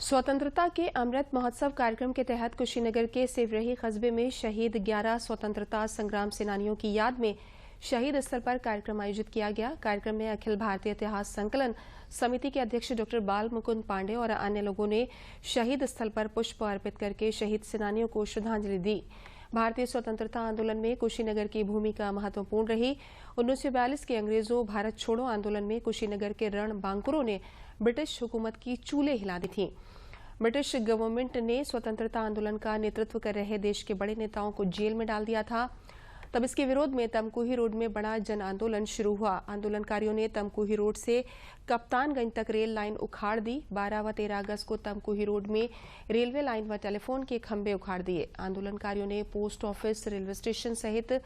स्वतंत्रता के अमृत महोत्सव कार्यक्रम के तहत कुशीनगर के सिवरही कस्बे में शहीद 11 स्वतंत्रता संग्राम सेनानियों की याद में शहीद स्थल पर कार्यक्रम आयोजित किया गया। कार्यक्रम में अखिल भारतीय इतिहास संकलन समिति के अध्यक्ष डॉक्टर बाल मुकुंद पांडे और अन्य लोगों ने शहीद स्थल पर पुष्प अर्पित करके शहीद सेनानियों को श्रद्धांजलि दी। भारतीय स्वतंत्रता आंदोलन में कुशीनगर की भूमिका महत्वपूर्ण रही। 1942 के अंग्रेजों भारत छोड़ो आंदोलन में कुशीनगर के रणबांकुरों ने ब्रिटिश हुकूमत की चूलें हिला दी थीं। ब्रिटिश गवर्नमेंट ने स्वतंत्रता आंदोलन का नेतृत्व कर रहे देश के बड़े नेताओं को जेल में डाल दिया था। तब इसके विरोध में तमकुही रोड में बड़ा जन आंदोलन शुरू हुआ। आंदोलनकारियों ने तमकुही रोड से कप्तानगंज तक रेल लाइन उखाड़ दी। 12 व 13 अगस्त को तमकुही रोड में रेलवे लाइन व टेलीफोन के खंभे उखाड़ दिए। आंदोलनकारियों ने पोस्ट ऑफिस, रेलवे स्टेशन सहित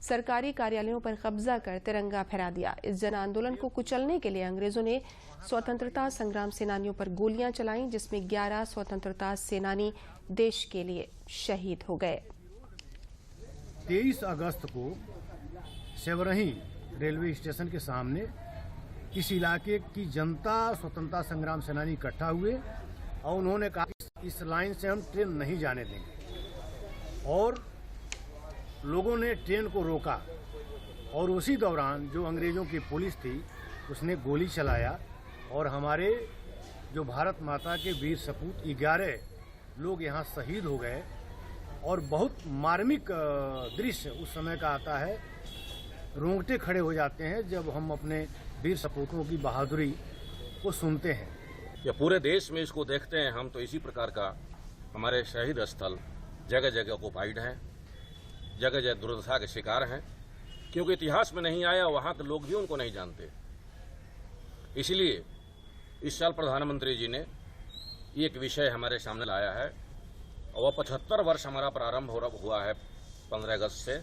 सरकारी कार्यालयों पर कब्जा कर तिरंगा फहरा दिया। इस जन आंदोलन को कुचलने के लिए अंग्रेजों ने स्वतंत्रता संग्राम सेनानियों पर गोलियां चलाईं, जिसमें 11 स्वतंत्रता सेनानी देश के लिए शहीद हो गए। 23 अगस्त को सिवरही रेलवे स्टेशन के सामने इस इलाके की जनता स्वतंत्रता संग्राम सेनानी इकट्ठा हुए और उन्होंने कहा इस लाइन से हम ट्रेन नहीं जाने देंगे और लोगों ने ट्रेन को रोका और उसी दौरान जो अंग्रेजों की पुलिस थी उसने गोली चलाया और हमारे जो भारत माता के वीर सपूत 11 लोग यहाँ शहीद हो गए। और बहुत मार्मिक दृश्य उस समय का आता है, रोंगटे खड़े हो जाते हैं जब हम अपने वीर सपूतों की बहादुरी को सुनते हैं। या पूरे देश में इसको देखते हैं हम तो इसी प्रकार का हमारे शहीद स्थल जगह जगह ऑक्युपाइड है, जगह जगह दुर्दशा के शिकार हैं, क्योंकि इतिहास में नहीं आया, वहां के लोग भी उनको नहीं जानते। इसलिए इस साल प्रधानमंत्री जी ने एक विषय हमारे सामने लाया है और 75 वर्ष हमारा प्रारंभ हुआ है 15 अगस्त से,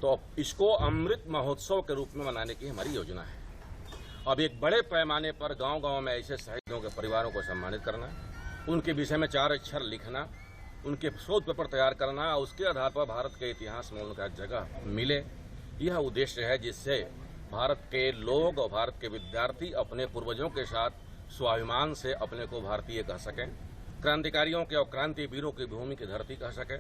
तो अब इसको अमृत महोत्सव के रूप में मनाने की हमारी योजना है। अब एक बड़े पैमाने पर गांव-गांव में ऐसे शहीदों के परिवारों को सम्मानित करना, उनके विषय में 4 अक्षर लिखना, उनके शोध पेपर तैयार करना, उसके आधार पर भारत के इतिहास में उनका जगह मिले, यह उद्देश्य है जिससे भारत के लोग और भारत के विद्यार्थी अपने पूर्वजों के साथ स्वाभिमान से अपने को भारतीय कह सकें, क्रांतिकारियों के और क्रांति वीरों की भूमि की धरती कह सकें।